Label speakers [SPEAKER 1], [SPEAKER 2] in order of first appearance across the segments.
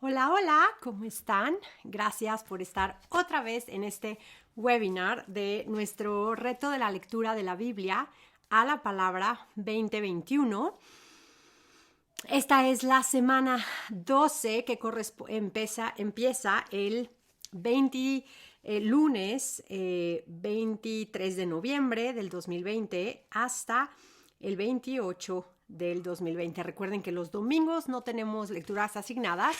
[SPEAKER 1] Hola, hola, ¿cómo están? Gracias por estar otra vez en este webinar de nuestro reto de la lectura de la Biblia a la palabra 2021. Esta es la semana 12 que empieza el 20, lunes 23 de noviembre del 2020 hasta el 28 del 2020. Recuerden que los domingos no tenemos lecturas asignadas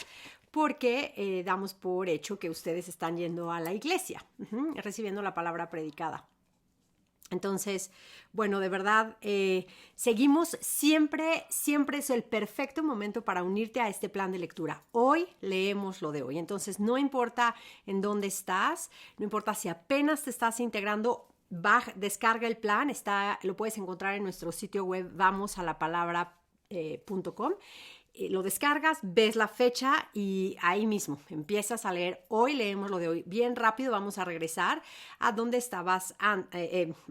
[SPEAKER 1] porque damos por hecho que ustedes están yendo a la iglesia, recibiendo la palabra predicada. Entonces, bueno, de verdad, seguimos siempre es el perfecto momento para unirte a este plan de lectura. Hoy leemos lo de hoy, entonces no importa en dónde estás, no importa si apenas te estás integrando, descarga el plan, lo puedes encontrar en nuestro sitio web vamosalapalabra.com. Lo descargas, ves la fecha y ahí mismo empiezas a leer. Hoy leemos lo de hoy. Bien rápido vamos a regresar a donde estabas,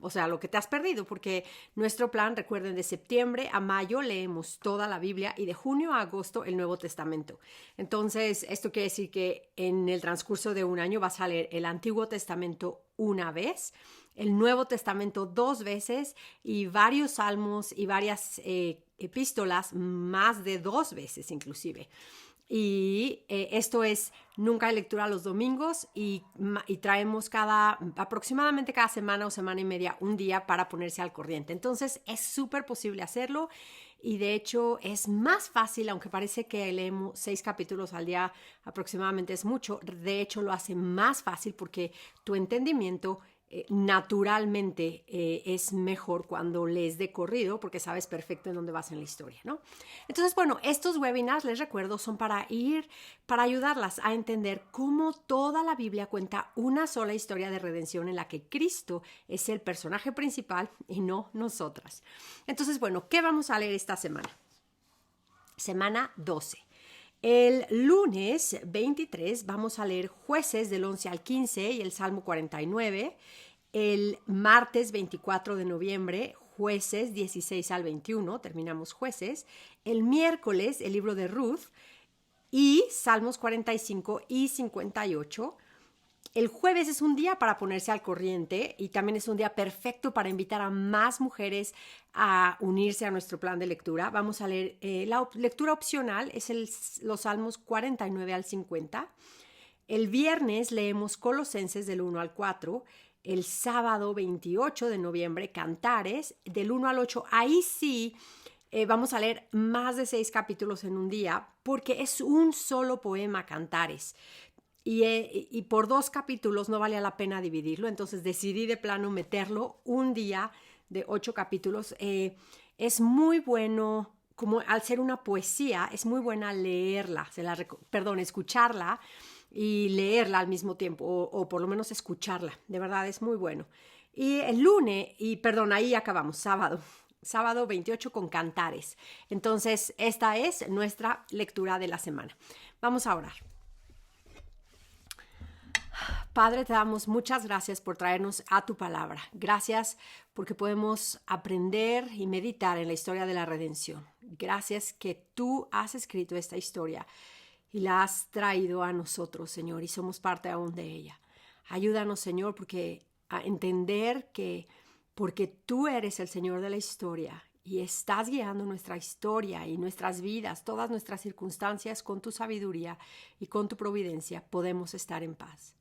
[SPEAKER 1] o sea, lo que te has perdido, porque nuestro plan, recuerden, de septiembre a mayo leemos toda la Biblia y de junio a agosto el Nuevo Testamento. Entonces, esto quiere decir que en el transcurso de un año vas a leer el Antiguo Testamento una vez, el Nuevo Testamento 2 veces y varios salmos y varias epístolas más de 2 veces inclusive. Y esto es nunca hay lectura los domingos y traemos aproximadamente cada semana o semana y media un día para ponerse al corriente. Entonces es súper posible hacerlo y de hecho es más fácil, aunque parece que leemos 6 capítulos al día aproximadamente es mucho, de hecho lo hace más fácil porque tu entendimiento naturalmente es mejor cuando lees de corrido porque sabes perfecto en dónde vas en la historia, ¿no? Entonces, bueno, estos webinars, les recuerdo, son para ayudarlas a entender cómo toda la Biblia cuenta una sola historia de redención en la que Cristo es el personaje principal y no nosotras. Entonces, bueno, ¿qué vamos a leer esta semana? Semana 12. El lunes 23 vamos a leer Jueces del 11 al 15 y el Salmo 49. El martes 24 de noviembre, Jueces 16 al 21, terminamos Jueces. El miércoles, el libro de Ruth y Salmos 45 y 58. El jueves es un día para ponerse al corriente y también es un día perfecto para invitar a más mujeres a unirse a nuestro plan de lectura. Vamos a leer, la lectura opcional es los Salmos 49 al 50. El viernes leemos Colosenses del 1 al 4. El sábado 28 de noviembre, Cantares del 1 al 8. Ahí sí vamos a leer más de 6 capítulos en un día porque es un solo poema, Cantares. Y por 2 capítulos no valía la pena dividirlo, entonces decidí de plano meterlo un día de 8 capítulos. Es muy bueno, como al ser una poesía, es muy buena leerla, escucharla y leerla al mismo tiempo, o por lo menos escucharla, de verdad es muy bueno. Y el lunes, ahí acabamos, sábado 28 con Cantares. Entonces, esta es nuestra lectura de la semana. Vamos a orar. Padre, te damos muchas gracias por traernos a tu palabra. Gracias porque podemos aprender y meditar en la historia de la redención. Gracias que tú has escrito esta historia y la has traído a nosotros, Señor, y somos parte aún de ella. Ayúdanos, Señor, a entender que porque tú eres el Señor de la historia y estás guiando nuestra historia y nuestras vidas, todas nuestras circunstancias con tu sabiduría y con tu providencia, podemos estar en paz.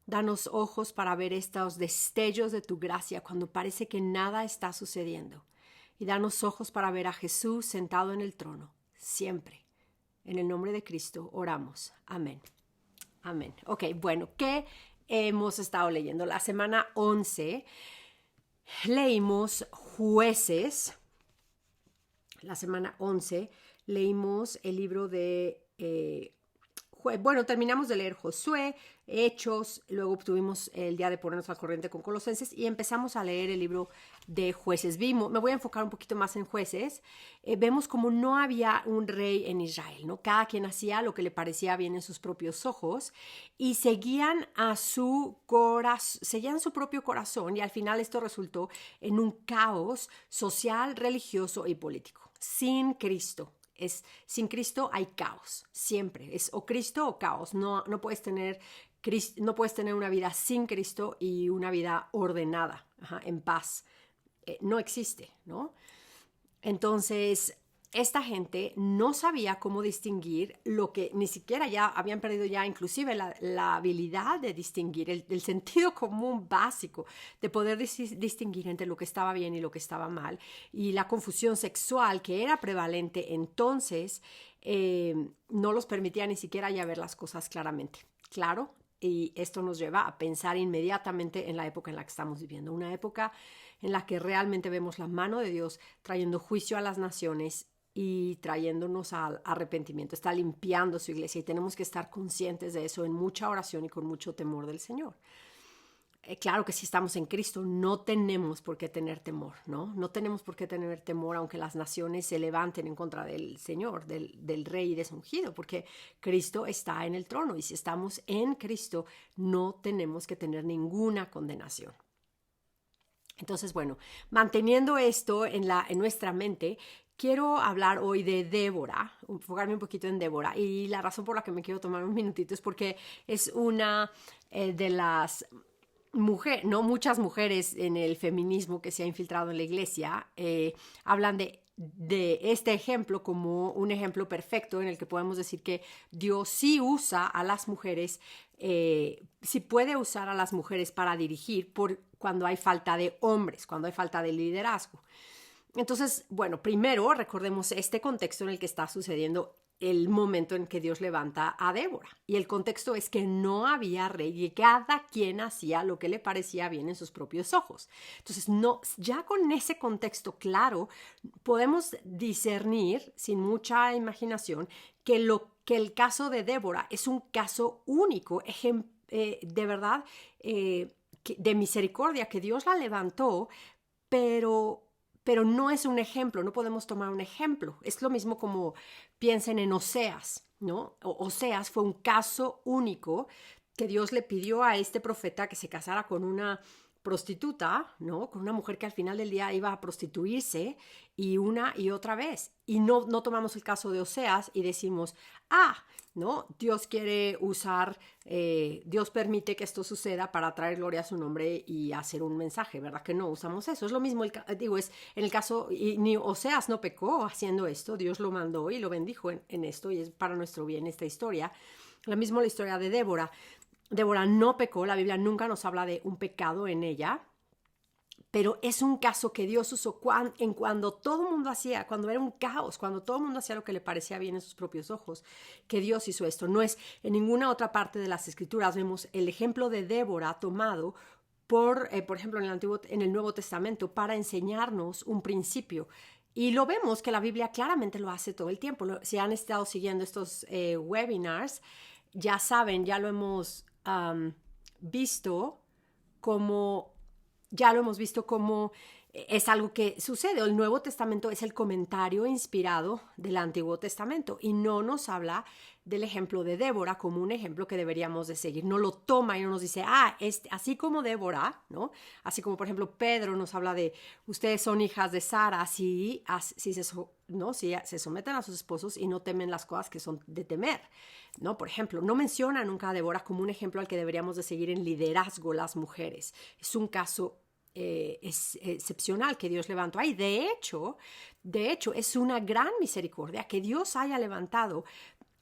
[SPEAKER 1] Danos ojos para ver estos destellos de tu gracia cuando parece que nada está sucediendo. Y danos ojos para ver a Jesús sentado en el trono, siempre. En el nombre de Cristo oramos. Amén. Amén. Ok, bueno, ¿qué hemos estado leyendo? La semana 11 leímos Jueces. La semana 11 leímos el libro de... terminamos de leer Josué, Hechos, luego tuvimos el día de ponernos al corriente con Colosenses y empezamos a leer el libro de Jueces. Me voy a enfocar un poquito más en Jueces. Vemos como no había un rey en Israel, ¿no? Cada quien hacía lo que le parecía bien en sus propios ojos y seguían su propio corazón y al final esto resultó en un caos social, religioso y político. Sin Cristo Sin Cristo hay caos, siempre. Es o Cristo o caos. No puedes tener una vida sin Cristo y una vida ordenada, en paz. No existe, ¿no? Entonces, esta gente no sabía cómo distinguir lo que ni siquiera ya habían perdido ya inclusive la habilidad de distinguir, el sentido común básico de poder distinguir entre lo que estaba bien y lo que estaba mal, y la confusión sexual que era prevalente entonces no los permitía ni siquiera ya ver las cosas claramente. Claro, y esto nos lleva a pensar inmediatamente en la época en la que estamos viviendo, una época en la que realmente vemos la mano de Dios trayendo juicio a las naciones y trayéndonos al arrepentimiento. Está limpiando su iglesia y tenemos que estar conscientes de eso en mucha oración y con mucho temor del Señor. Claro que si estamos en Cristo no tenemos por qué tener temor, ¿no? No tenemos por qué tener temor aunque las naciones se levanten en contra del Señor, del Rey desungido, porque Cristo está en el trono y si estamos en Cristo no tenemos que tener ninguna condenación. Entonces, bueno, manteniendo esto en nuestra mente, quiero hablar hoy de Débora, enfocarme un poquito en Débora, y la razón por la que me quiero tomar un minutito es porque es una de las no muchas mujeres en el feminismo que se ha infiltrado en la iglesia hablan de este ejemplo como un ejemplo perfecto en el que podemos decir que Dios sí usa a las mujeres, sí puede usar a las mujeres para dirigir cuando hay falta de hombres, cuando hay falta de liderazgo. Entonces, bueno, primero recordemos este contexto en el que está sucediendo el momento en que Dios levanta a Débora. Y el contexto es que no había rey y cada quien hacía lo que le parecía bien en sus propios ojos. Entonces, ya con ese contexto claro, podemos discernir sin mucha imaginación que el caso de Débora es un caso único, de verdad, de misericordia, que Dios la levantó, pero no es un ejemplo, no podemos tomar un ejemplo. Es lo mismo como piensen en Oseas, ¿no? Oseas fue un caso único que Dios le pidió a este profeta que se casara con una prostituta, ¿no? Con una mujer que al final del día iba a prostituirse y una y otra vez. Y no tomamos el caso de Oseas y decimos, ¿no? Dios quiere usar, Dios permite que esto suceda para traer gloria a su nombre y hacer un mensaje, ¿verdad? Que no usamos eso. Es lo mismo, es en el caso, y ni Oseas no pecó haciendo esto, Dios lo mandó y lo bendijo en esto y es para nuestro bien esta historia. Lo mismo la historia de Débora. Débora no pecó, la Biblia nunca nos habla de un pecado en ella, pero es un caso que Dios usó cuando todo el mundo hacía, cuando era un caos, cuando todo el mundo hacía lo que le parecía bien en sus propios ojos, que Dios hizo esto. No es en ninguna otra parte de las Escrituras vemos el ejemplo de Débora tomado por ejemplo, en el Nuevo Testamento para enseñarnos un principio. Y lo vemos que la Biblia claramente lo hace todo el tiempo. Si han estado siguiendo estos webinars, ya saben, ya lo hemos visto como es algo que sucede. El Nuevo Testamento es el comentario inspirado del Antiguo Testamento y no nos habla del ejemplo de Débora como un ejemplo que deberíamos de seguir. No lo toma y no nos dice, así como Débora, ¿no? Así como, por ejemplo, Pedro nos habla de, ustedes son hijas de Sara, si se someten a sus esposos y no temen las cosas que son de temer, ¿no? Por ejemplo, no menciona nunca a Débora como un ejemplo al que deberíamos de seguir en liderazgo las mujeres. Es un caso es excepcional que Dios levantó ahí. De hecho, es una gran misericordia que Dios haya levantado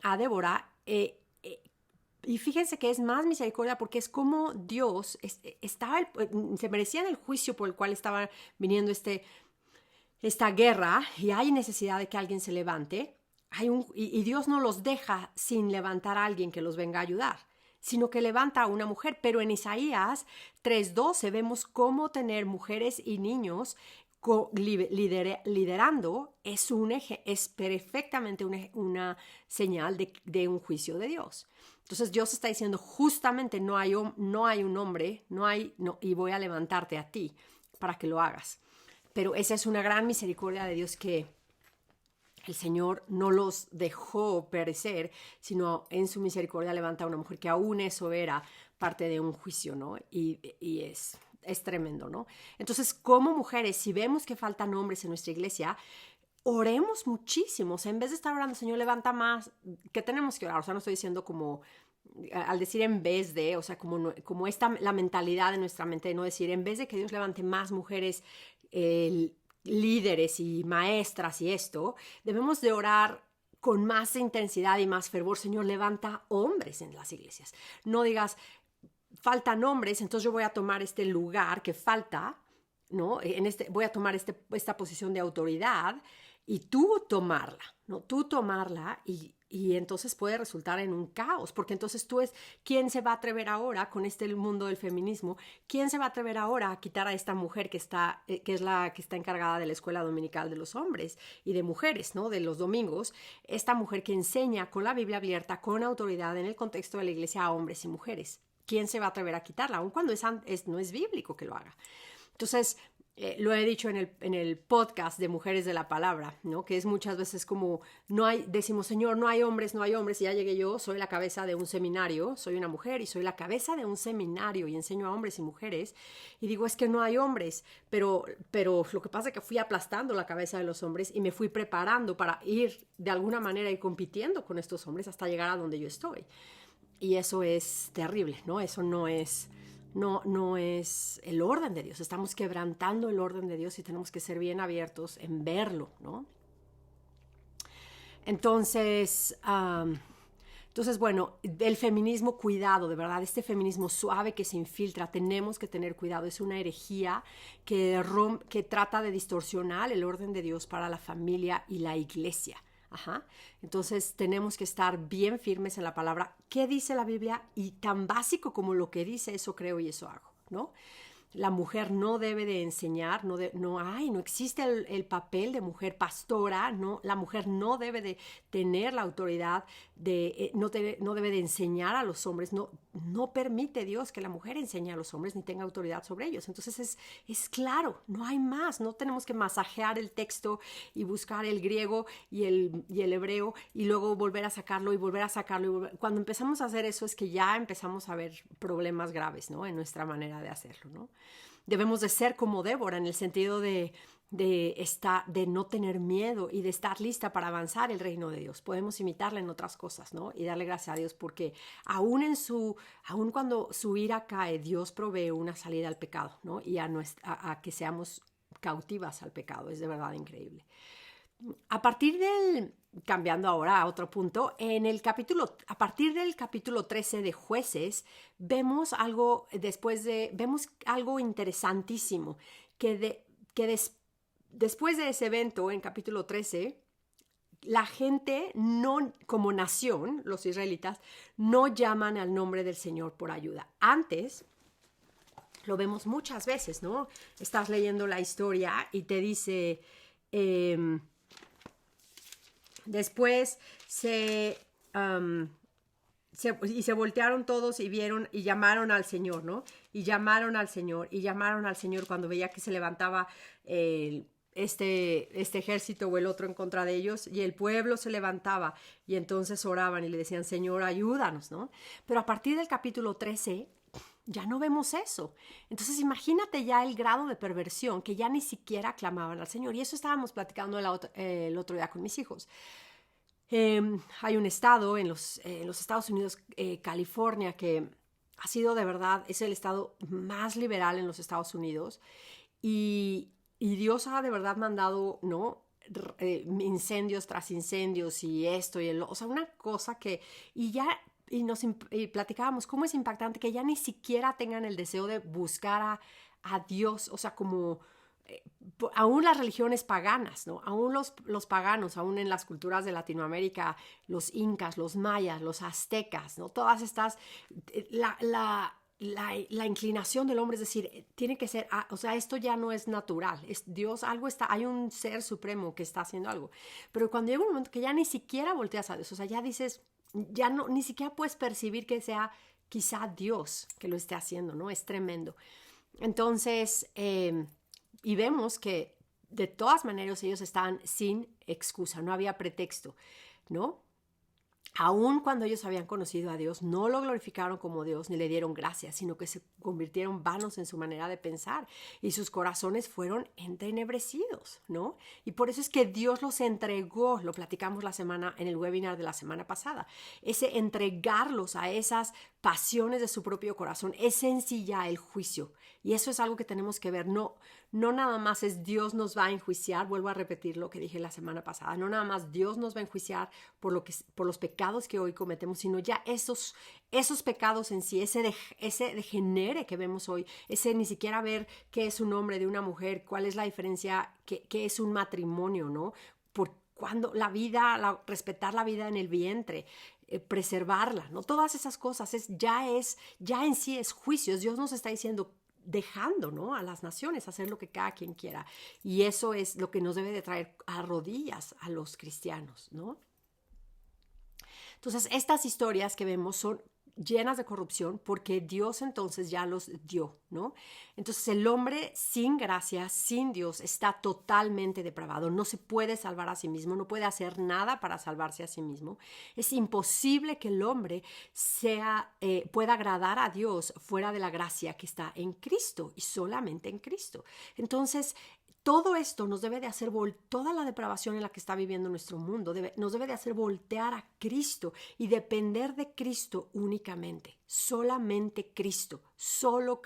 [SPEAKER 1] a Débora, y fíjense que es más misericordia porque es como Dios se merecían el juicio por el cual estaba viniendo esta guerra y hay necesidad de que alguien se levante. Y Dios no los deja sin levantar a alguien que los venga a ayudar, sino que levanta a una mujer. Pero en Isaías 3:12 vemos cómo tener mujeres y niños liderando es perfectamente una señal de un juicio de Dios. Entonces Dios está diciendo justamente no hay un hombre, y voy a levantarte a ti para que lo hagas. Pero esa es una gran misericordia de Dios, que el Señor no los dejó perecer, sino en su misericordia levanta a una mujer que aún eso era parte de un juicio, ¿no? Y es tremendo, ¿no? Entonces, como mujeres, si vemos que faltan hombres en nuestra iglesia, oremos muchísimo. O sea, en vez de estar orando, Señor, levanta más, ¿qué tenemos que orar? O sea, no estoy diciendo como, al decir en vez de, o sea, como la mentalidad de nuestra mente, de no decir, en vez de que Dios levante más mujeres líderes y maestras y esto, debemos de orar con más intensidad y más fervor. Señor, levanta hombres en las iglesias. No digas, faltan hombres, entonces yo voy a tomar este lugar que falta, ¿no? Voy a tomar esta posición de autoridad y tú tomarla, ¿no? Tú tomarla y entonces puede resultar en un caos, porque entonces ¿quién se va a atrever ahora con el mundo del feminismo? ¿Quién se va a atrever ahora a quitar a esta mujer que es la que está encargada de la escuela dominical de los hombres y de mujeres, ¿no? De los domingos, esta mujer que enseña con la Biblia abierta, con autoridad en el contexto de la iglesia a hombres y mujeres. ¿Quién se va a atrever a quitarla? Aun cuando no es bíblico que lo haga. Entonces, lo he dicho en el podcast de Mujeres de la Palabra, ¿no? Que es muchas veces como, decimos, Señor, no hay hombres, y ya llegué yo, soy la cabeza de un seminario, soy una mujer y soy la cabeza de un seminario y enseño a hombres y mujeres, y digo, es que no hay hombres, pero lo que pasa es que fui aplastando la cabeza de los hombres y me fui preparando para de alguna manera, ir compitiendo con estos hombres hasta llegar a donde yo estoy. Y eso es terrible, ¿no? Eso no es el orden de Dios. Estamos quebrantando el orden de Dios y tenemos que ser bien abiertos en verlo, ¿no? Entonces, bueno, el feminismo, cuidado, de verdad, este feminismo suave que se infiltra, tenemos que tener cuidado. Es una herejía que trata de distorsionar el orden de Dios para la familia y la iglesia. Ajá. Entonces tenemos que estar bien firmes en la palabra. ¿Qué dice la Biblia? Y tan básico como lo que dice, eso creo y eso hago, ¿no? La mujer no debe de enseñar, no existe el papel de mujer pastora, no, la mujer no debe de tener la autoridad, no debe de enseñar a los hombres, no permite Dios que la mujer enseñe a los hombres ni tenga autoridad sobre ellos. Entonces es claro, no hay más, no tenemos que masajear el texto y buscar el griego y el hebreo y luego volver a sacarlo y volver a sacarlo. Cuando empezamos a hacer eso es que ya empezamos a ver problemas graves, ¿no? En nuestra manera de hacerlo, ¿no? Debemos de ser como Débora en el sentido de no tener miedo y de estar lista para avanzar el reino de Dios. Podemos imitarla en otras cosas, ¿no? Y darle gracias a Dios porque aún cuando su ira cae, Dios provee una salida al pecado, ¿no? Y a que seamos cautivas al pecado. Es de verdad increíble. Cambiando ahora a otro punto, a partir del capítulo 13 de Jueces, vemos algo interesantísimo, después de ese evento en capítulo 13, la gente como nación, los israelitas, no llaman al nombre del Señor por ayuda. Antes, lo vemos muchas veces, ¿no? Estás leyendo la historia y te dice... Después se voltearon todos y vieron y llamaron al Señor, ¿no? Y llamaron al Señor cuando veía que se levantaba este ejército o el otro en contra de ellos, y el pueblo se levantaba y entonces oraban y le decían, Señor, ayúdanos, ¿no? Pero a partir del capítulo 13 ya no vemos eso. Entonces imagínate ya el grado de perversión que ya ni siquiera clamaban al Señor. Y eso estábamos platicando el otro día con mis hijos. Hay un estado en los Estados Unidos, California, que ha sido de verdad, es el estado más liberal en los Estados Unidos. Y Dios ha de verdad mandado, ¿no? Incendios tras incendios y esto y o sea, una cosa que... Y platicábamos cómo es impactante que ya ni siquiera tengan el deseo de buscar a Dios, o sea, como aún las religiones paganas, ¿no? Aún los paganos, aún en las culturas de Latinoamérica, los incas, los mayas, los aztecas, ¿no? Todas estas, la inclinación del hombre es decir, tiene que ser, o sea, esto ya no es natural, es Dios, hay un ser supremo que está haciendo algo. Pero cuando llega un momento que ya ni siquiera volteas a Dios, o sea, ya dices... ya ni siquiera puedes percibir que sea quizá Dios que lo esté haciendo, ¿no? Es tremendo. Entonces, y vemos que de todas maneras ellos estaban sin excusa, no había pretexto, ¿no? Aun cuando ellos habían conocido a Dios, no lo glorificaron como Dios ni le dieron gracias, sino que se convirtieron vanos en su manera de pensar y sus corazones fueron entenebrecidos, ¿no? Y por eso es que Dios los entregó, lo platicamos en el webinar de la semana pasada, ese entregarlos a esas pasiones de su propio corazón es en sí ya el juicio. Y eso es algo que tenemos que ver. No nada más es Dios nos va a enjuiciar, vuelvo a repetir lo que dije la semana pasada, no nada más Dios nos va a enjuiciar por los pecados que hoy cometemos, sino ya esos pecados en sí, ese degenere que vemos hoy, ese ni siquiera ver qué es un hombre de una mujer, cuál es la diferencia, qué es un matrimonio, ¿no? Por cuando respetar la vida en el vientre, preservarla, ¿no? Todas esas cosas ya en sí es juicios. Dios nos está diciendo, dejando, ¿no?, a las naciones hacer lo que cada quien quiera. Y eso es lo que nos debe de traer a rodillas a los cristianos, ¿no? Entonces, estas historias que vemos son llenas de corrupción porque Dios entonces ya los dio, ¿no? Entonces el hombre sin gracia, sin Dios, está totalmente depravado, no se puede salvar a sí mismo, no puede hacer nada para salvarse a sí mismo. Es imposible que el hombre pueda agradar a Dios fuera de la gracia que está en Cristo y solamente en Cristo. Entonces, todo esto nos debe de hacer toda la depravación en la que está viviendo nuestro mundo, nos debe de hacer voltear a Cristo y depender de Cristo únicamente, solamente Cristo, solo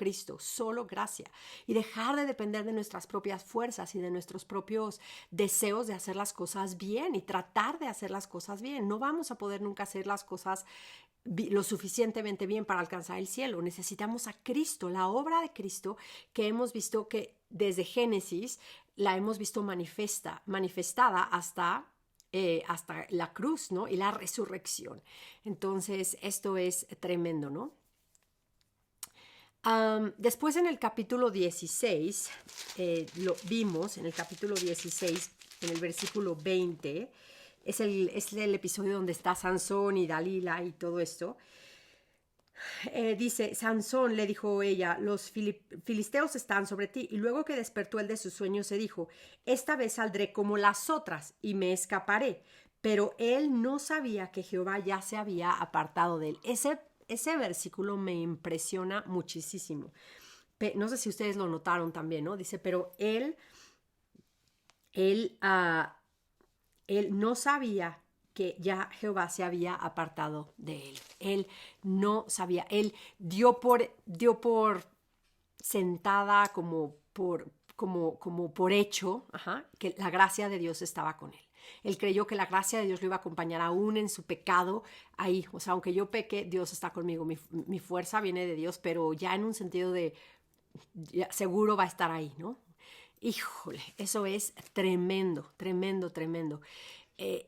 [SPEAKER 1] gracia, y dejar de depender de nuestras propias fuerzas y de nuestros propios deseos de hacer las cosas bien y tratar de hacer las cosas bien. No vamos a poder nunca hacer las cosas lo suficientemente bien para alcanzar el cielo. Necesitamos a Cristo, la obra de Cristo que hemos visto que desde Génesis la hemos visto manifestada hasta la cruz, ¿no? Y la resurrección. Entonces, esto es tremendo, ¿no? Después en el capítulo 16, lo vimos en el capítulo 16, en el versículo 20, es el episodio donde está Sansón y Dalila y todo esto. Dice, Sansón, le dijo ella, los filisteos están sobre ti. Y luego que despertó él de su sueño, se dijo, esta vez saldré como las otras y me escaparé. Pero él no sabía que Jehová ya se había apartado de él. Ese versículo me impresiona muchísimo. No sé si ustedes lo notaron también, ¿no? Dice, pero él no sabía que ya Jehová se había apartado de él. Él no sabía. Él dio por sentada, como por hecho, que la gracia de Dios estaba con él. Él creyó que la gracia de Dios lo iba a acompañar aún en su pecado ahí. O sea, aunque yo peque, Dios está conmigo. Mi fuerza viene de Dios, pero ya en un sentido de seguro va a estar ahí, ¿no? Híjole, eso es tremendo, tremendo, tremendo.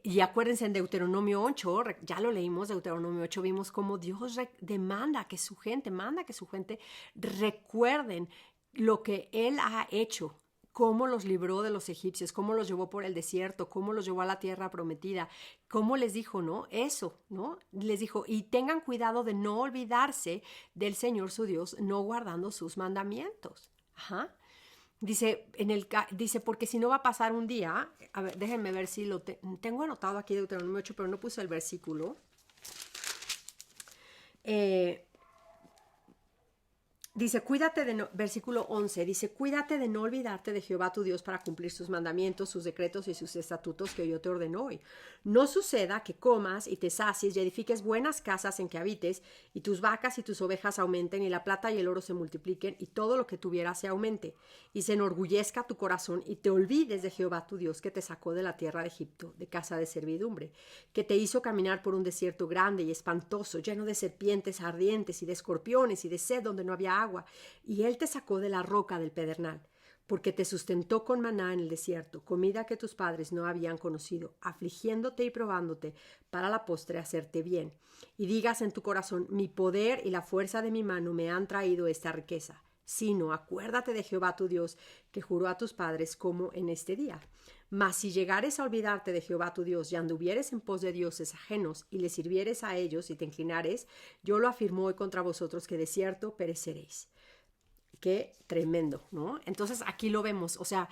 [SPEAKER 1] Y acuérdense en Deuteronomio 8, ya lo leímos, Deuteronomio 8, vimos cómo Dios manda que su gente recuerden lo que Él ha hecho, cómo los libró de los egipcios, cómo los llevó por el desierto, cómo los llevó a la tierra prometida, cómo les dijo, ¿no? Eso, ¿no? Les dijo, y tengan cuidado de no olvidarse del Señor su Dios, no guardando sus mandamientos. Ajá. Dice, porque si no va a pasar un día, a ver, déjenme ver si lo tengo anotado aquí de Deuteronomio 8, pero no puse el versículo. Dice, versículo 11, dice, cuídate de no olvidarte de Jehová tu Dios para cumplir sus mandamientos, sus decretos y sus estatutos que yo te ordeno hoy. No suceda que comas y te sacies y edifiques buenas casas en que habites, y tus vacas y tus ovejas aumenten, y la plata y el oro se multipliquen, y todo lo que tuvieras se aumente, y se enorgullezca tu corazón, y te olvides de Jehová tu Dios que te sacó de la tierra de Egipto, de casa de servidumbre, que te hizo caminar por un desierto grande y espantoso, lleno de serpientes ardientes y de escorpiones y de sed donde no había agua, y él te sacó de la roca del pedernal, porque te sustentó con maná en el desierto, comida que tus padres no habían conocido, afligiéndote y probándote para la postre hacerte bien. Y digas en tu corazón, mi poder y la fuerza de mi mano me han traído esta riqueza. Sino, acuérdate de Jehová tu Dios, que juró a tus padres como en este día. Mas si llegares a olvidarte de Jehová tu Dios y anduvieres en pos de dioses ajenos y les sirvieres a ellos y te inclinares, yo lo afirmo hoy contra vosotros que de cierto pereceréis. Qué tremendo, ¿no? Entonces aquí lo vemos, o sea,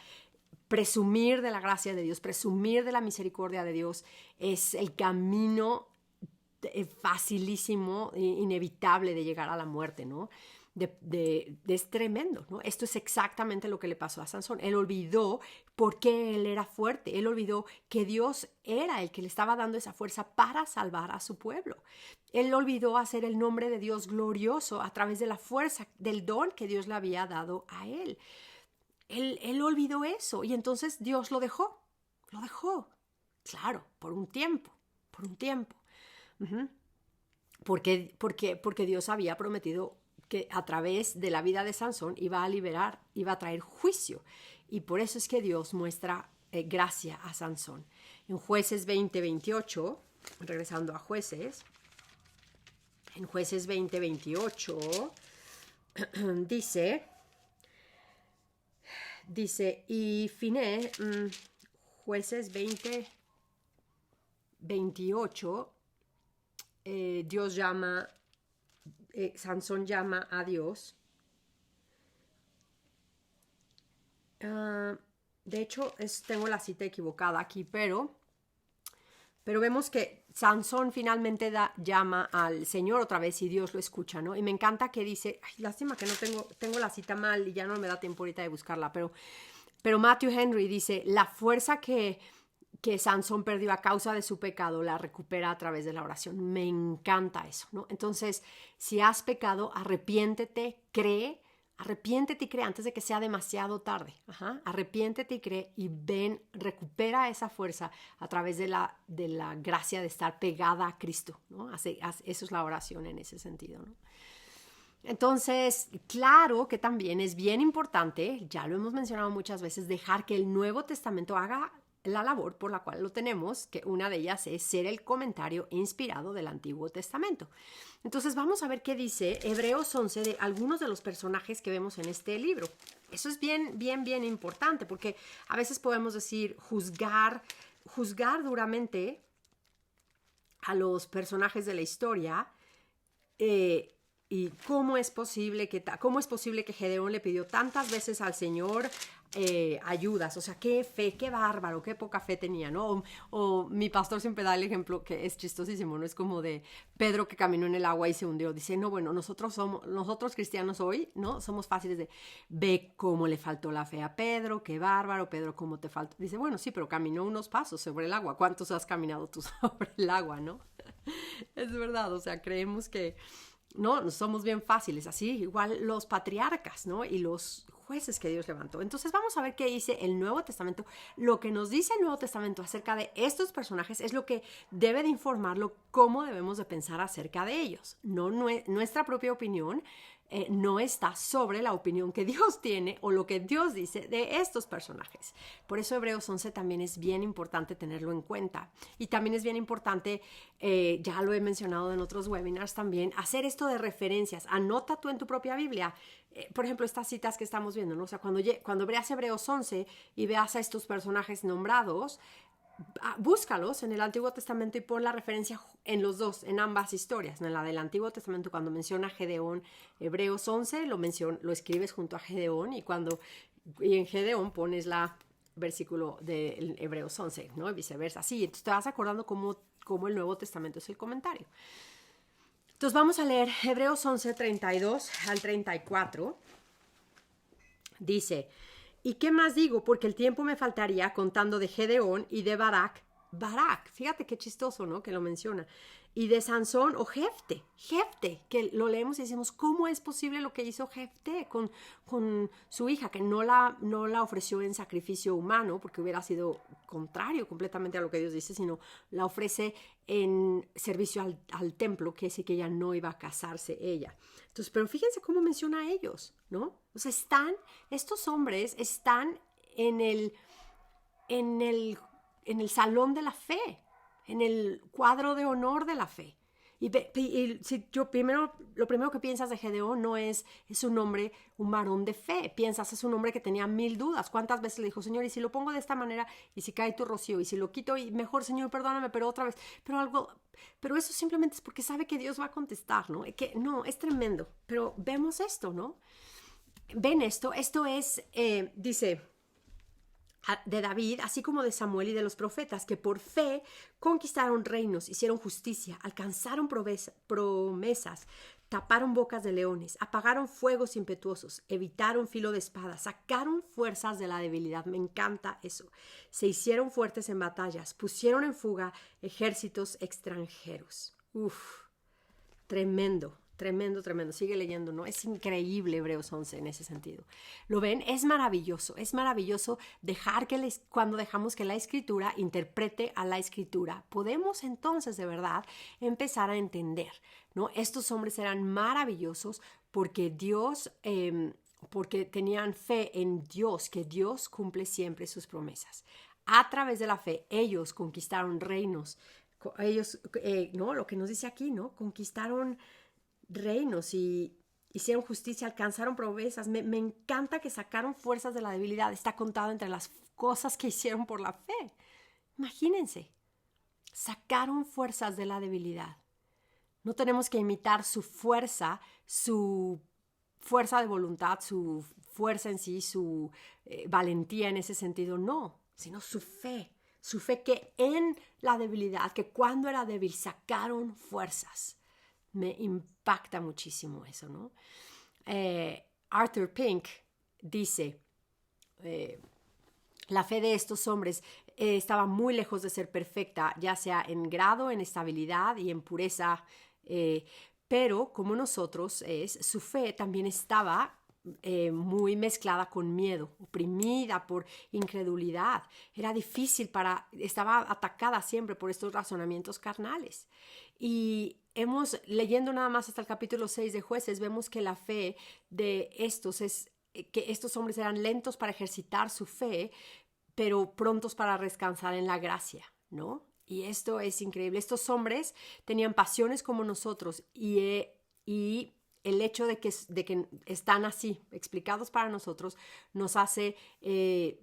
[SPEAKER 1] presumir de la gracia de Dios, presumir de la misericordia de Dios es el camino facilísimo, inevitable de llegar a la muerte, ¿no? Es tremendo, ¿no? Esto es exactamente lo que le pasó a Sansón. Él olvidó por qué él era fuerte. Él olvidó que Dios era el que le estaba dando esa fuerza para salvar a su pueblo. Él olvidó hacer el nombre de Dios glorioso a través de la fuerza, del don que Dios le había dado a él. Él olvidó eso y entonces Dios lo dejó. Lo dejó. Claro, por un tiempo. Uh-huh. Porque Dios había prometido que a través de la vida de Sansón iba a liberar, iba a traer juicio. Y por eso es que Dios muestra gracia a Sansón. En Jueces 20:28, regresando a Jueces, en Jueces 20:28, dice, y Finé, Jueces 20:28, Dios llama, Sansón llama a Dios. De hecho, tengo la cita equivocada aquí, pero vemos que Sansón finalmente llama al Señor otra vez y Dios lo escucha, ¿no? Y me encanta que dice, ay, lástima que no tengo la cita mal y ya no me da tiempo ahorita de buscarla, pero Matthew Henry dice, la fuerza que Sansón perdió a causa de su pecado la recupera a través de la oración. Me encanta eso, ¿no? Entonces, si has pecado, arrepiéntete y cree antes de que sea demasiado tarde. Arrepiéntete y cree y ven, recupera esa fuerza a través de la gracia de estar pegada a Cristo, ¿no? Eso es la oración en ese sentido, ¿no? Entonces, claro que también es bien importante, ya lo hemos mencionado muchas veces, dejar que el Nuevo Testamento haga la labor por la cual lo tenemos, que una de ellas es ser el comentario inspirado del Antiguo Testamento. Entonces vamos a ver qué dice Hebreos 11 de algunos de los personajes que vemos en este libro. Eso es bien importante, porque a veces podemos decir juzgar duramente a los personajes de la historia, y cómo es posible que Gedeón le pidió tantas veces al Señor ayudas, o sea, qué fe, qué bárbaro, qué poca fe tenía, ¿no? O mi pastor siempre da el ejemplo que es chistosísimo, ¿no? Es como de Pedro que caminó en el agua y se hundió. Dice, no, bueno, nosotros cristianos hoy, ¿no? Somos fáciles de, ve cómo le faltó la fe a Pedro, qué bárbaro, Pedro, cómo te faltó. Dice, bueno, sí, pero caminó unos pasos sobre el agua. ¿Cuántos has caminado tú sobre el agua, no? Es verdad, o sea, creemos que no somos bien fáciles, así igual los patriarcas, ¿no? Y los jueces que Dios levantó. Entonces vamos a ver qué dice el Nuevo Testamento. Lo que nos dice el Nuevo Testamento acerca de estos personajes es lo que debe de informarlo cómo debemos de pensar acerca de ellos. No nuestra propia opinión no está sobre la opinión que Dios tiene o lo que Dios dice de estos personajes. Por eso Hebreos 11 también es bien importante tenerlo en cuenta. Y también es bien importante, ya lo he mencionado en otros webinars también, hacer esto de referencias. Anota tú en tu propia Biblia, por ejemplo, estas citas que estamos viendo, ¿no? O sea, cuando veas Hebreos 11 y veas a estos personajes nombrados, búscalos en el Antiguo Testamento y pon la referencia en los dos, en ambas historias. En la del Antiguo Testamento, cuando menciona a Gedeón, Hebreos 11, lo escribes junto a Gedeón, y en Gedeón pones la versículo de Hebreos 11, ¿no? Y viceversa. Sí, entonces te vas acordando cómo el Nuevo Testamento es el comentario. Entonces vamos a leer Hebreos 11, 32 al 34. Dice, ¿y qué más digo? Porque el tiempo me faltaría contando de Gedeón y de Barak, fíjate qué chistoso, ¿no? Que lo menciona. Y de Sansón o Jefte, que lo leemos y decimos, ¿cómo es posible lo que hizo Jefte con su hija? Que no la ofreció en sacrificio humano, porque hubiera sido contrario completamente a lo que Dios dice, sino la ofrece en servicio al templo, que es que ella no iba a casarse ella. Entonces, pero fíjense cómo menciona a ellos, ¿no? O sea, estos hombres están en el salón de la fe, en el cuadro de honor de la fe. Y si lo primero que piensas de Gedeón no es un hombre, un varón de fe. Piensas, es un hombre que tenía 1000 dudas. ¿Cuántas veces le dijo, Señor, y si lo pongo de esta manera, y si cae tu rocío, y si lo quito, y mejor, Señor, perdóname, pero otra vez, pero eso simplemente es porque sabe que Dios va a contestar, ¿no? Que no, es tremendo. Pero vemos esto, ¿no? Ven esto es, dice, de David, así como de Samuel y de los profetas, que por fe conquistaron reinos, hicieron justicia, alcanzaron promesas, taparon bocas de leones, apagaron fuegos impetuosos, evitaron filo de espada, sacaron fuerzas de la debilidad. Me encanta eso. Se hicieron fuertes en batallas, pusieron en fuga ejércitos extranjeros. Uf, tremendo. Tremendo, tremendo. Sigue leyendo, ¿no? Es increíble Hebreos 11 en ese sentido. ¿Lo ven? Es maravilloso dejar cuando dejamos que la Escritura interprete a la Escritura. Podemos entonces, de verdad, empezar a entender, ¿no? Estos hombres eran maravillosos porque porque tenían fe en Dios, que Dios cumple siempre sus promesas. A través de la fe, ellos conquistaron reinos. Ellos, ¿no? Lo que nos dice aquí, ¿no? Conquistaron reinos y hicieron justicia, alcanzaron promesas. Me encanta que sacaron fuerzas de la debilidad. Está contado entre las cosas que hicieron por la fe. Imagínense, sacaron fuerzas de la debilidad. No tenemos que imitar su fuerza de voluntad, su fuerza en sí, su valentía en ese sentido, no, sino su fe que en la debilidad, que cuando era débil sacaron fuerzas. Me impacta muchísimo eso, ¿no? Arthur Pink dice, la fe de estos hombres estaba muy lejos de ser perfecta, ya sea en grado, en estabilidad y en pureza, pero como nosotros su fe también estaba muy mezclada con miedo, oprimida por incredulidad. Era difícil estaba atacada siempre por estos razonamientos carnales. Y leyendo nada más hasta el capítulo 6 de Jueces, vemos que la fe de que estos hombres eran lentos para ejercitar su fe, pero prontos para descansar en la gracia, ¿no? Y esto es increíble. Estos hombres tenían pasiones como nosotros y el hecho de que están así, explicados para nosotros, nos hace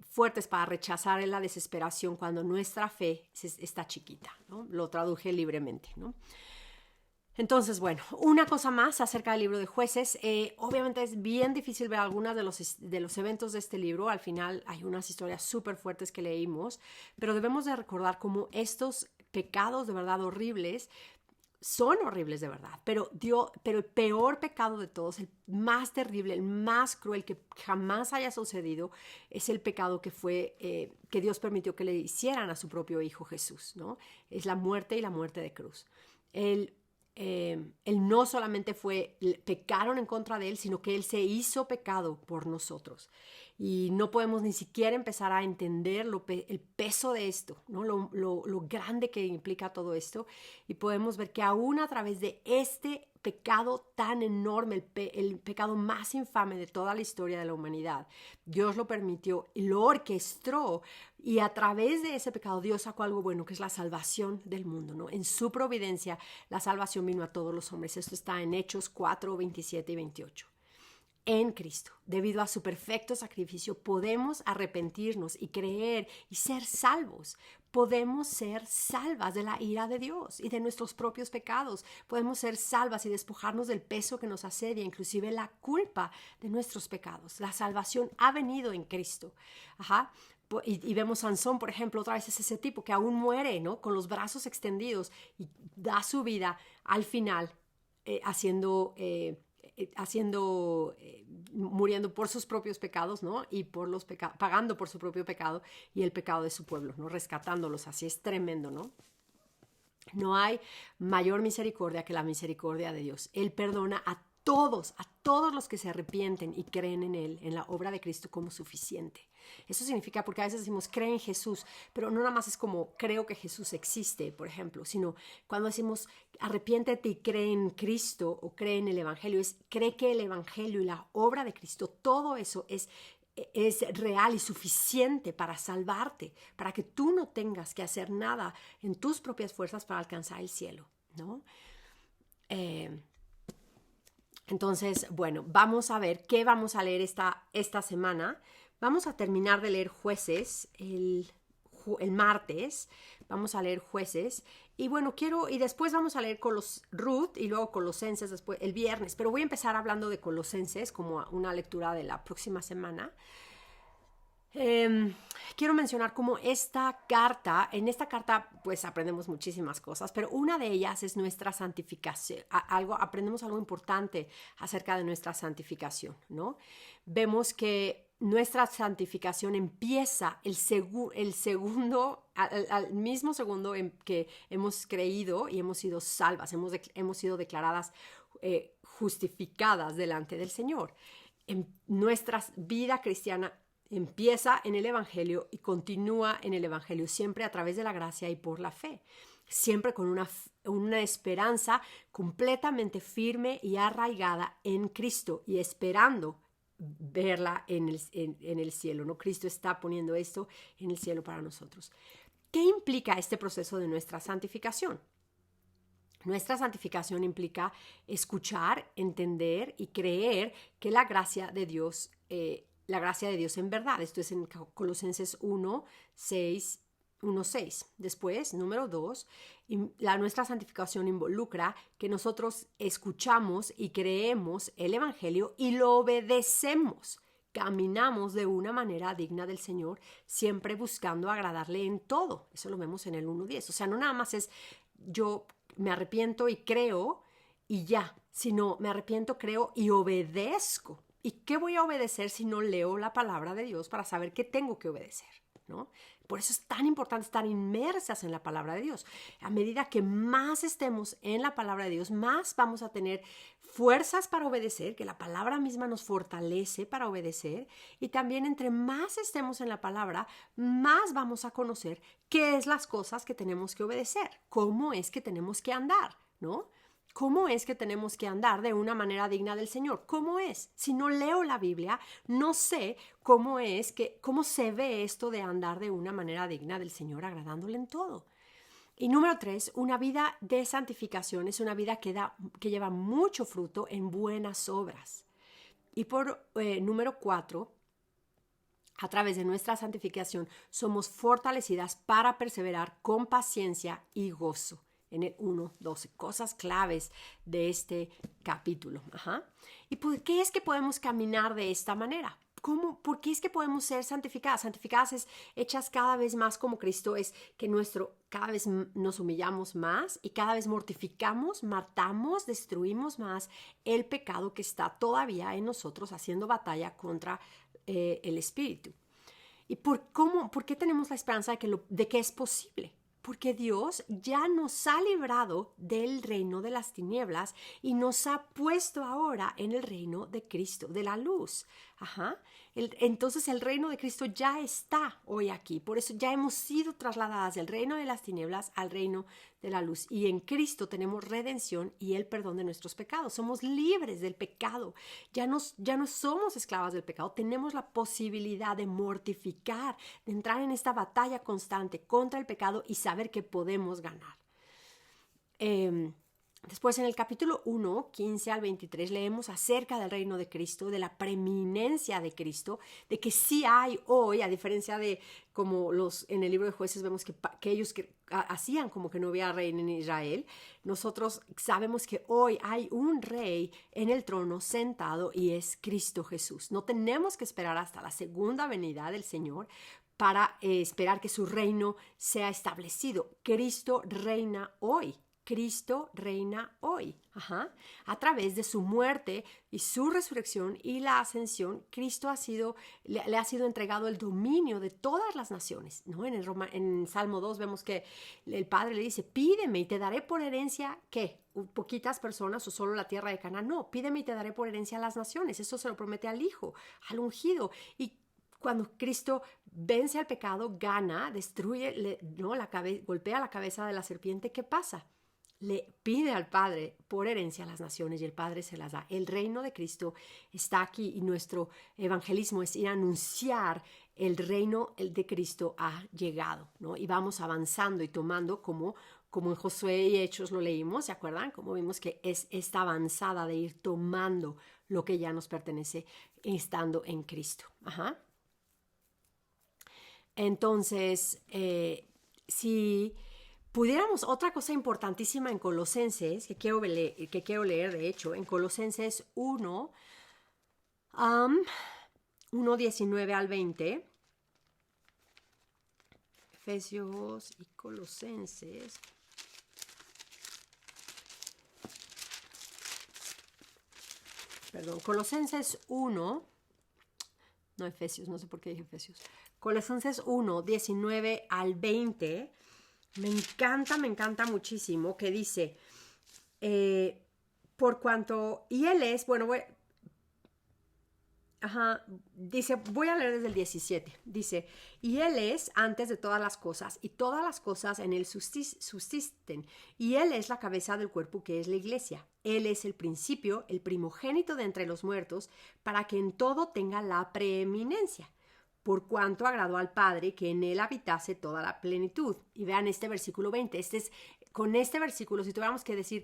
[SPEAKER 1] fuertes para rechazar la desesperación cuando nuestra fe está chiquita, ¿no? Lo traduje libremente, ¿no? Entonces, bueno, una cosa más acerca del libro de Jueces. Obviamente es bien difícil ver algunos de los eventos de este libro. Al final hay unas historias súper fuertes que leímos, pero debemos de recordar cómo estos pecados de verdad horribles son horribles de verdad, pero el peor pecado de todos, el más terrible, el más cruel que jamás haya sucedido, es el pecado que Dios permitió que le hicieran a su propio Hijo Jesús, ¿no? Es la muerte y la muerte de cruz. Él no solamente pecaron en contra de él, sino que él se hizo pecado por nosotros. Y no podemos ni siquiera empezar a entender el peso de esto, ¿no? Lo grande que implica todo esto. Y podemos ver que aún a través de este pecado tan enorme, el pecado más infame de toda la historia de la humanidad, Dios lo permitió y lo orquestó, y a través de ese pecado Dios sacó algo bueno, que es la salvación del mundo, ¿no? En su providencia la salvación vino a todos los hombres. Esto está en Hechos 4, 27 y 28. En Cristo, debido a su perfecto sacrificio, podemos arrepentirnos y creer y ser salvos. Podemos ser salvas de la ira de Dios y de nuestros propios pecados. Podemos ser salvas y despojarnos del peso que nos asedia, inclusive la culpa de nuestros pecados. La salvación ha venido en Cristo. Ajá. Y vemos Sansón, por ejemplo, otra vez es ese tipo que aún muere, ¿no? Con los brazos extendidos y da su vida al final muriendo por sus propios pecados, ¿no? Y pagando por su propio pecado y el pecado de su pueblo, ¿no? Rescatándolos. Así es tremendo, ¿no? No hay mayor misericordia que la misericordia de Dios. Él perdona a todos los que se arrepienten y creen en Él, en la obra de Cristo como suficiente. Eso significa, porque a veces decimos cree en Jesús, pero no nada más es como creo que Jesús existe, por ejemplo, sino cuando decimos arrepiéntete y cree en Cristo o cree en el Evangelio, cree que el Evangelio y la obra de Cristo, todo eso es real y suficiente para salvarte, para que tú no tengas que hacer nada en tus propias fuerzas para alcanzar el cielo, ¿no? Entonces, bueno, vamos a ver qué vamos a leer esta semana. Vamos a terminar de leer Jueces el martes. Vamos a leer Jueces. Y bueno, y después vamos a leer Ruth y luego Colosenses después, el viernes. Pero voy a empezar hablando de Colosenses como una lectura de la próxima semana. Em, Quiero mencionar cómo en esta carta pues aprendemos muchísimas cosas, pero una de ellas es nuestra santificación. Aprendemos algo importante acerca de nuestra santificación, ¿no? Vemos que nuestra santificación empieza el segundo, al mismo segundo en que hemos creído y hemos sido salvas, hemos sido declaradas justificadas delante del Señor. En nuestra vida cristiana empieza en el Evangelio y continúa en el Evangelio, siempre a través de la gracia y por la fe, siempre con una esperanza completamente firme y arraigada en Cristo y esperando verla en el cielo, ¿no? Cristo está poniendo esto en el cielo para nosotros. ¿Qué implica este proceso de nuestra santificación? Nuestra santificación implica escuchar, entender y creer que la gracia de Dios en verdad. Esto es en Colosenses 1:6. Después, número 2, nuestra santificación involucra que nosotros escuchamos y creemos el Evangelio y lo obedecemos. Caminamos de una manera digna del Señor, siempre buscando agradarle en todo. Eso lo vemos en el 1:10. O sea, no nada más es yo me arrepiento y creo y ya, sino me arrepiento, creo y obedezco. ¿Y qué voy a obedecer si no leo la palabra de Dios para saber qué tengo que obedecer? ¿No? Por eso es tan importante estar inmersas en la palabra de Dios. A medida que más estemos en la palabra de Dios, más vamos a tener fuerzas para obedecer, que la palabra misma nos fortalece para obedecer. Y también entre más estemos en la palabra, más vamos a conocer qué es las cosas que tenemos que obedecer, cómo es que tenemos que andar, ¿no? ¿Cómo es que tenemos que andar de una manera digna del Señor? ¿Cómo es? Si no leo la Biblia, no sé cómo se ve esto de andar de una manera digna del Señor, agradándole en todo. Y número 3, una vida de santificación es una vida que lleva mucho fruto en buenas obras. Y por número 4, a través de nuestra santificación somos fortalecidas para perseverar con paciencia y gozo. En el 1:12, cosas claves de este capítulo. ¿Y por qué es que podemos caminar de esta manera? ¿Por qué es que podemos ser santificadas? Santificadas es hechas cada vez más como Cristo, es que cada vez nos humillamos más y cada vez mortificamos, matamos, destruimos más el pecado que está todavía en nosotros haciendo batalla contra el espíritu. ¿Y por qué tenemos la esperanza de que es posible? Porque Dios ya nos ha librado del reino de las tinieblas y nos ha puesto ahora en el reino de Cristo, de la luz. Entonces el reino de Cristo ya está hoy aquí. Por eso ya hemos sido trasladadas del reino de las tinieblas al reino de la luz. Y en Cristo tenemos redención y el perdón de nuestros pecados. Somos libres del pecado. Ya no somos esclavas del pecado. Tenemos la posibilidad de mortificar, de entrar en esta batalla constante contra el pecado y saber que podemos ganar. Después en el capítulo 1, 15 al 23, leemos acerca del reino de Cristo, de la preeminencia de Cristo, de que sí hay hoy, a diferencia de como en el libro de Jueces vemos que ellos hacían como que no había rey en Israel, nosotros sabemos que hoy hay un rey en el trono sentado y es Cristo Jesús. No tenemos que esperar hasta la segunda venida del Señor para esperar que su reino sea establecido. Cristo reina hoy. Cristo reina hoy. A través de su muerte y su resurrección y la ascensión, Cristo le ha sido entregado el dominio de todas las naciones, ¿no? En Salmo 2 vemos que el Padre le dice, pídeme y te daré por herencia, ¿qué? Poquitas personas o solo la tierra de Canaán. No, pídeme y te daré por herencia a las naciones. Eso se lo promete al Hijo, al ungido. Y cuando Cristo vence al pecado, gana, destruye, golpea la cabeza de la serpiente, ¿qué pasa? Le pide al Padre por herencia a las naciones y el Padre se las da. El reino de Cristo está aquí y nuestro evangelismo es ir a anunciar el reino de Cristo ha llegado, ¿no? Y vamos avanzando y tomando como en Josué y Hechos lo leímos, ¿se acuerdan? Como vimos que es esta avanzada de ir tomando lo que ya nos pertenece estando en Cristo. Entonces, si pudiéramos, otra cosa importantísima en Colosenses, que quiero leer, de hecho, en Colosenses 1, 19 al 20, Efesios y Colosenses. Perdón, Colosenses 1, no Efesios, no sé por qué dije Efesios. Colosenses 1, 19 al 20, me encanta muchísimo, que dice, por cuanto, y él es, bueno, dice, voy a leer desde el 17, dice, y él es antes de todas las cosas, y todas las cosas en él subsisten, y él es la cabeza del cuerpo que es la iglesia. Él es el principio, el primogénito de entre los muertos, para que en todo tenga la preeminencia, por cuanto agradó al Padre que en él habitase toda la plenitud. Y vean este versículo 20, con este versículo, si tuviéramos que decir,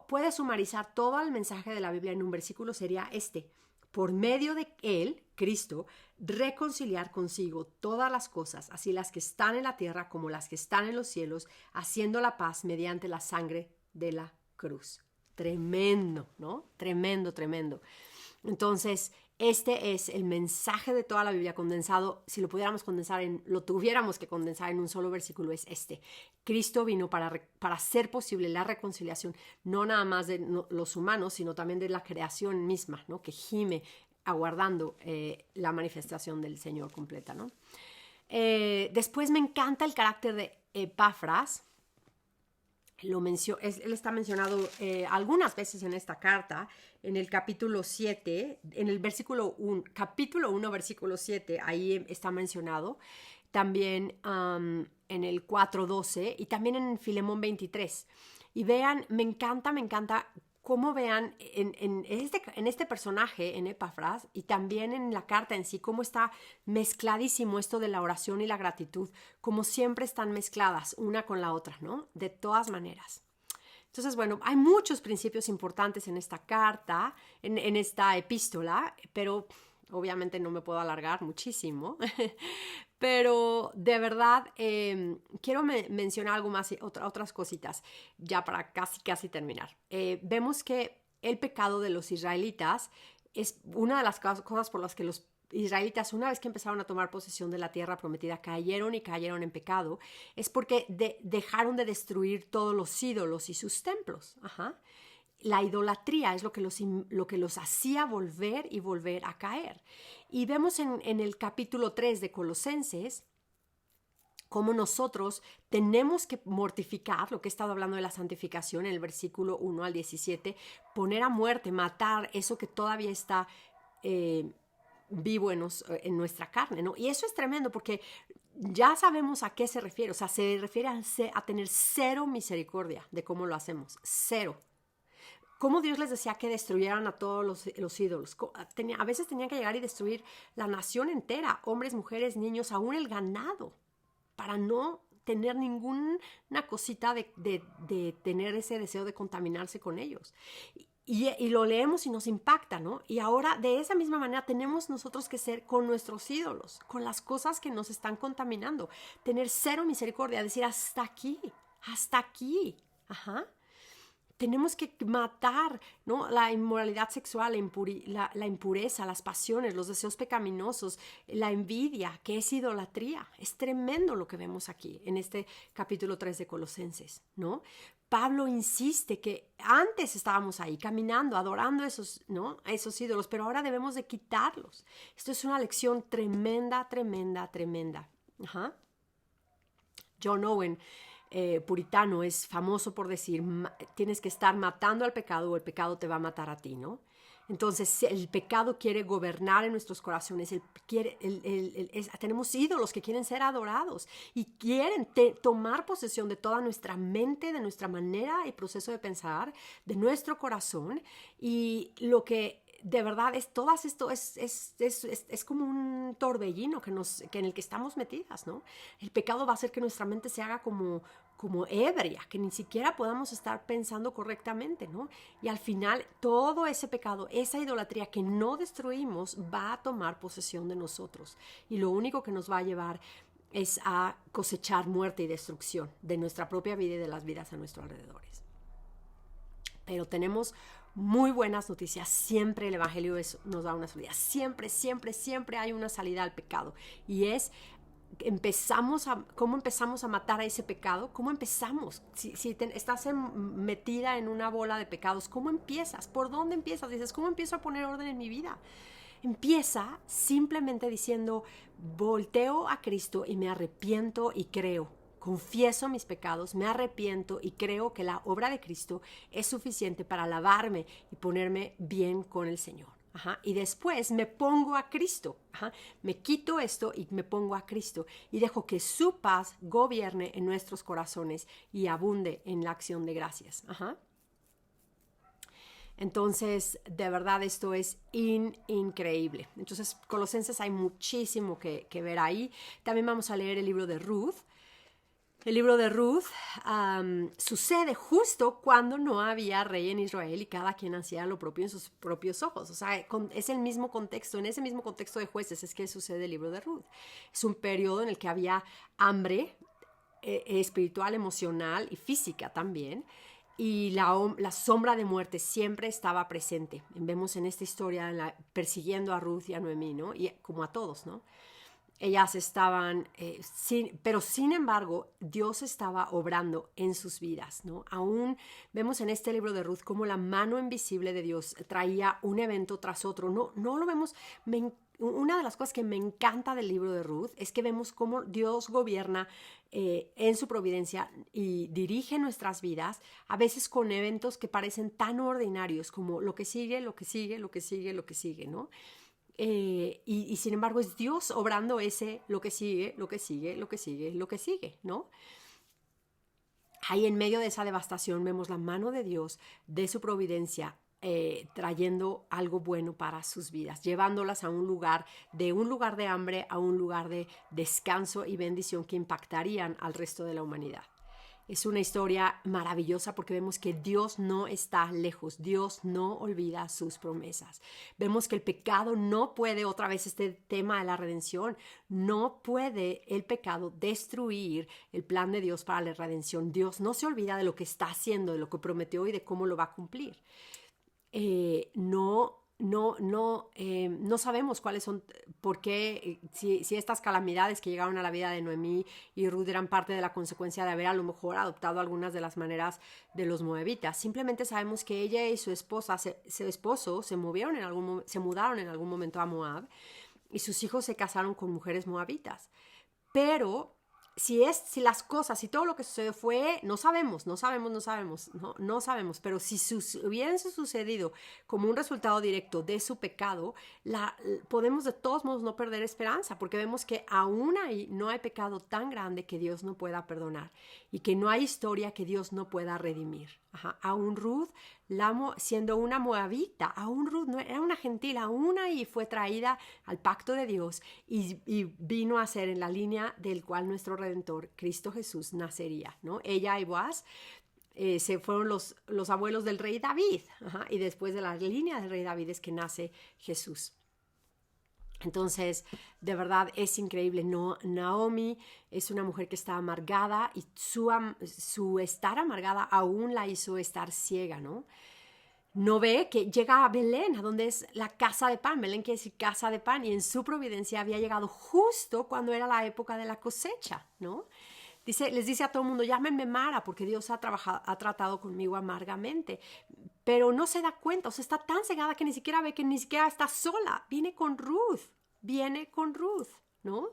[SPEAKER 1] puede sumarizar todo el mensaje de la Biblia en un versículo, sería este: por medio de él, Cristo, reconciliar consigo todas las cosas, así las que están en la tierra como las que están en los cielos, haciendo la paz mediante la sangre de la cruz. Tremendo, ¿no? Tremendo. Entonces, este es el mensaje de toda la Biblia condensado. Si lo pudiéramos condensar lo tuviéramos que condensar en un solo versículo, es este. Cristo vino para hacer posible la reconciliación, no nada más de los humanos, sino también de la creación misma, ¿no? Que gime aguardando la manifestación del Señor completa, ¿no? Después me encanta el carácter de Epafras. Él está mencionado algunas veces en esta carta, en el capítulo 7, en el capítulo 1, versículo 7, ahí está mencionado, también en el 4:12 y también en Filemón 23. Y vean, me encanta cómo vean en este personaje, en Epafras, y también en la carta en sí, cómo está mezcladísimo esto de la oración y la gratitud, como siempre están mezcladas una con la otra, ¿no? De todas maneras. Entonces, bueno, hay muchos principios importantes en esta carta, en esta epístola, pero obviamente no me puedo alargar muchísimo. Pero de verdad quiero mencionar algo más, otras cositas, ya para casi terminar. Vemos que el pecado de los israelitas es una de las cosas por las que los israelitas, una vez que empezaron a tomar posesión de la tierra prometida, cayeron en pecado, es porque dejaron de destruir todos los ídolos y sus templos. La idolatría es lo que los hacía volver y volver a caer. Y vemos en el capítulo 3 de Colosenses cómo nosotros tenemos que mortificar, lo que he estado hablando de la santificación en el versículo 1 al 17, poner a muerte, matar eso que todavía está vivo en nuestra carne, ¿no? Y eso es tremendo porque ya sabemos a qué se refiere. O sea, se refiere a tener cero misericordia de cómo lo hacemos. Cero. Cómo Dios les decía que destruyeran a todos los ídolos. A veces tenían que llegar y destruir la nación entera, hombres, mujeres, niños, aún el ganado, para no tener ninguna cosita de tener ese deseo de contaminarse con ellos. Y lo leemos y nos impacta, ¿no? Y ahora, de esa misma manera, tenemos nosotros que ser con nuestros ídolos, con las cosas que nos están contaminando. Tener cero misericordia, decir hasta aquí. Tenemos que matar, ¿no? La inmoralidad sexual, la impureza, las pasiones, los deseos pecaminosos, la envidia, que es idolatría. Es tremendo lo que vemos aquí en este capítulo 3 de Colosenses, ¿no? Pablo insiste que antes estábamos ahí caminando, adorando esos ídolos, pero ahora debemos de quitarlos. Esto es una lección tremenda. John Owen, puritano, es famoso por decir, tienes que estar matando al pecado o el pecado te va a matar a ti, ¿no? Entonces el pecado quiere gobernar en nuestros corazones, tenemos ídolos que quieren ser adorados y quieren tomar posesión de toda nuestra mente, de nuestra manera y proceso de pensar, de nuestro corazón, y lo que de verdad es todo esto es como un torbellino en el que estamos metidas, ¿no? El pecado va a hacer que nuestra mente se haga como ebria, que ni siquiera podamos estar pensando correctamente, ¿no? Y al final todo ese pecado, esa idolatría que no destruimos va a tomar posesión de nosotros, y lo único que nos va a llevar es a cosechar muerte y destrucción de nuestra propia vida y de las vidas a nuestros alrededores. Pero tenemos muy buenas noticias. Siempre el Evangelio nos da una salida. Siempre hay una salida al pecado. Y es cómo empezamos a matar a ese pecado, cómo empezamos. Si estás metida en una bola de pecados, ¿cómo empiezas? ¿Por dónde empiezas? Dices, ¿cómo empiezo a poner orden en mi vida? Empieza simplemente diciendo, volteo a Cristo y me arrepiento y creo. Confieso mis pecados, me arrepiento y creo que la obra de Cristo es suficiente para lavarme y ponerme bien con el Señor. Ajá. Y después me pongo a Cristo. Ajá. Me quito esto y me pongo a Cristo. Y dejo que su paz gobierne en nuestros corazones y abunde en la acción de gracias. Ajá. Entonces, de verdad, esto es increíble. Entonces, Colosenses hay muchísimo que ver ahí. También vamos a leer el libro de Ruth. El libro de Ruth sucede justo cuando no había rey en Israel y cada quien hacía lo propio en sus propios ojos. O sea, es el mismo contexto, en ese mismo contexto de Jueces es que sucede el libro de Ruth. Es un periodo en el que había hambre espiritual, emocional y física también. Y la sombra de muerte siempre estaba presente. Vemos en esta historia persiguiendo a Ruth y a Noemí, ¿no? Y como a todos, ¿no? Ellas estaban, pero sin embargo, Dios estaba obrando en sus vidas, ¿no? Aún vemos en este libro de Ruth cómo la mano invisible de Dios traía un evento tras otro. No lo vemos. Una de las cosas que me encanta del libro de Ruth es que vemos cómo Dios gobierna en su providencia y dirige nuestras vidas, a veces con eventos que parecen tan ordinarios como lo que sigue, lo que sigue, lo que sigue, lo que sigue, ¿no? Y sin embargo es Dios obrando lo que sigue, lo que sigue, lo que sigue, lo que sigue, ¿no? Ahí en medio de esa devastación vemos la mano de Dios, de su providencia, trayendo algo bueno para sus vidas, llevándolas a un lugar de hambre a un lugar de descanso y bendición que impactarían al resto de la humanidad. Es una historia maravillosa porque vemos que Dios no está lejos, Dios no olvida sus promesas. Vemos que el pecado no puede, otra vez este tema de la redención, no puede el pecado destruir el plan de Dios para la redención. Dios no se olvida de lo que está haciendo, de lo que prometió y de cómo lo va a cumplir. No sabemos cuáles son, por qué, si estas calamidades que llegaron a la vida de Noemí y Ruth eran parte de la consecuencia de haber a lo mejor adoptado algunas de las maneras de los moabitas. Simplemente sabemos que ella y su esposo se mudaron en algún momento a Moab y sus hijos se casaron con mujeres moabitas. Pero si las cosas, si todo lo que sucedió fue, no sabemos, pero si hubiese sucedido como un resultado directo de su pecado, podemos de todos modos no perder esperanza, porque vemos que aún ahí no hay pecado tan grande que Dios no pueda perdonar y que no hay historia que Dios no pueda redimir. Aún Ruth, siendo una moabita, aún Ruth no era una gentil, aún ahí fue traída al pacto de Dios y vino a ser en la línea del cual nuestro Redentor, Cristo Jesús, nacería, ¿no? Ella y Boaz se fueron los abuelos del rey David, y después de la línea del rey David es que nace Jesús. Entonces, de verdad es increíble. Naomi es una mujer que está amargada y su estar amargada aún la hizo estar ciega, ¿no? No ve que llega a Belén, a donde es la casa de pan. Belén quiere decir casa de pan, y en su providencia había llegado justo cuando era la época de la cosecha, ¿no? Les dice a todo el mundo, llámenme Mara, porque Dios ha tratado conmigo amargamente. Pero no se da cuenta, o sea, está tan cegada que ni siquiera ve que ni siquiera está sola. Viene con Ruth, ¿no?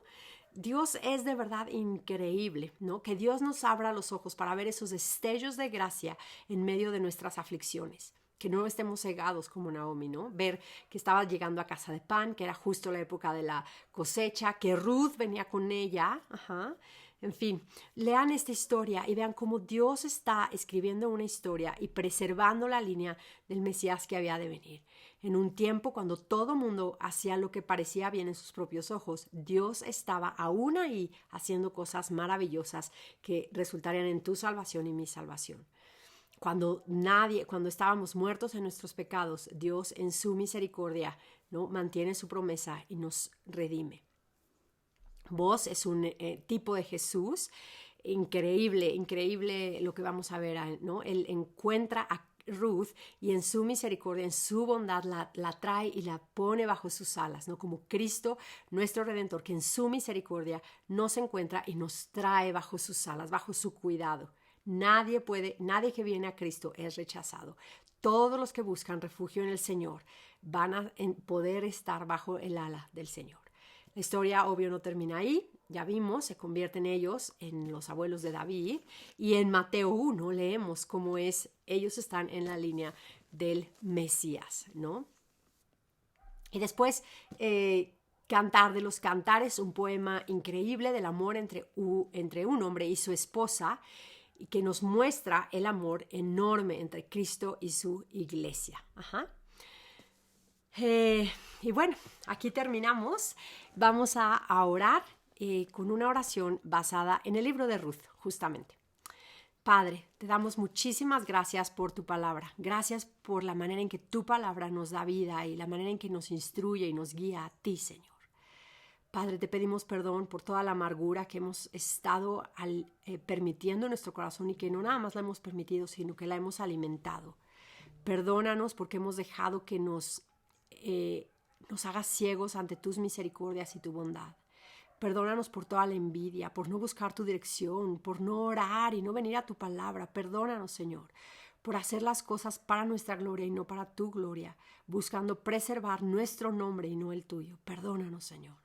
[SPEAKER 1] Dios es de verdad increíble, ¿no? Que Dios nos abra los ojos para ver esos destellos de gracia en medio de nuestras aflicciones. Que no estemos cegados como Naomi, ¿no? Ver que estaba llegando a casa de pan, que era justo la época de la cosecha, que Ruth venía con ella, En fin, lean esta historia y vean cómo Dios está escribiendo una historia y preservando la línea del Mesías que había de venir. En un tiempo cuando todo mundo hacía lo que parecía bien en sus propios ojos, Dios estaba aún ahí haciendo cosas maravillosas que resultarían en tu salvación y mi salvación. Cuando estábamos muertos en nuestros pecados, Dios en su misericordia, ¿no?, mantiene su promesa y nos redime. Vos es un tipo de Jesús increíble lo que vamos a ver, ¿no? Él encuentra Ruth y en su misericordia, en su bondad, la trae y la pone bajo sus alas, ¿no? Como Cristo, nuestro Redentor, que en su misericordia nos encuentra y nos trae bajo sus alas, bajo su cuidado. Nadie que viene a Cristo es rechazado. Todos los que buscan refugio en el Señor van a poder estar bajo el ala del Señor. La historia, obvio, no termina ahí. Ya vimos, se convierten ellos en los abuelos de David. Y en Mateo 1 leemos cómo ellos están en la línea del Mesías, ¿no? Y después, Cantar de los Cantares, un poema increíble del amor entre un hombre y su esposa, y que nos muestra el amor enorme entre Cristo y su iglesia. Y bueno, aquí terminamos. Vamos a orar con una oración basada en el libro de Ruth, justamente. Padre, te damos muchísimas gracias por tu palabra. Gracias por la manera en que tu palabra nos da vida y la manera en que nos instruye y nos guía a ti, Señor. Padre, te pedimos perdón por toda la amargura que hemos estado permitiendo en nuestro corazón y que no nada más la hemos permitido, sino que la hemos alimentado. Perdónanos porque hemos dejado que nos hagas ciegos ante tus misericordias y tu bondad. Perdónanos por toda la envidia, por no buscar tu dirección, por no orar y no venir a tu palabra. Perdónanos, Señor, por hacer las cosas para nuestra gloria y no para tu gloria, buscando preservar nuestro nombre y no el tuyo. Perdónanos, Señor.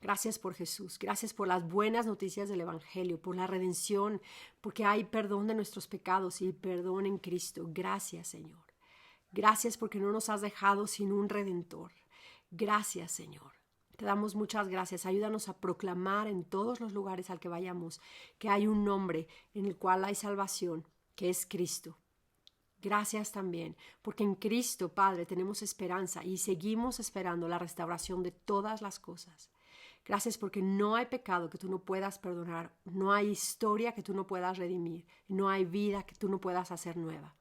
[SPEAKER 1] Gracias por Jesús, gracias por las buenas noticias del Evangelio, por la redención, porque hay perdón de nuestros pecados y perdón en Cristo. Gracias, Señor. Gracias porque no nos has dejado sin un Redentor. Gracias, Señor. Te damos muchas gracias. Ayúdanos a proclamar en todos los lugares al que vayamos que hay un nombre en el cual hay salvación, que es Cristo. Gracias también, porque en Cristo, Padre, tenemos esperanza y seguimos esperando la restauración de todas las cosas. Gracias porque no hay pecado que tú no puedas perdonar, no hay historia que tú no puedas redimir, no hay vida que tú no puedas hacer nueva.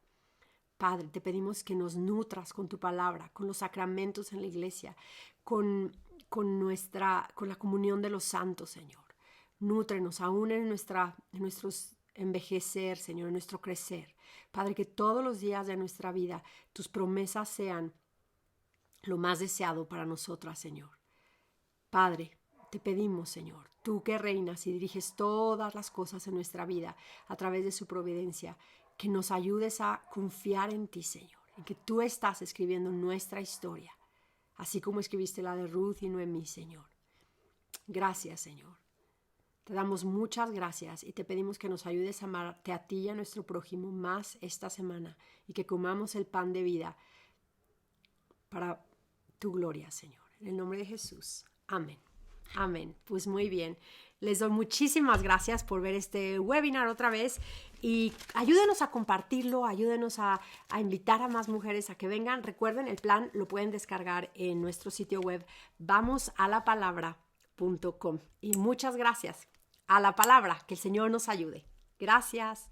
[SPEAKER 1] Padre, te pedimos que nos nutras con tu palabra, con los sacramentos en la iglesia, con la comunión de los santos, Señor. Nútrenos aún en nuestros envejecer, Señor, en nuestro crecer. Padre, que todos los días de nuestra vida tus promesas sean lo más deseado para nosotras, Señor. Padre, te pedimos, Señor, tú que reinas y diriges todas las cosas en nuestra vida a través de su providencia, que nos ayudes a confiar en ti, Señor, en que tú estás escribiendo nuestra historia, así como escribiste la de Ruth y Noemí, Señor. Gracias, Señor. Te damos muchas gracias y te pedimos que nos ayudes a amarte a ti y a nuestro prójimo más esta semana y que comamos el pan de vida para tu gloria, Señor. En el nombre de Jesús. Amén. Amén. Pues muy bien. Les doy muchísimas gracias por ver este webinar otra vez y ayúdenos a compartirlo, ayúdenos a invitar a más mujeres a que vengan. Recuerden, el plan lo pueden descargar en nuestro sitio web vamosalapalabra.com. Y muchas gracias. A la palabra, que el Señor nos ayude. Gracias.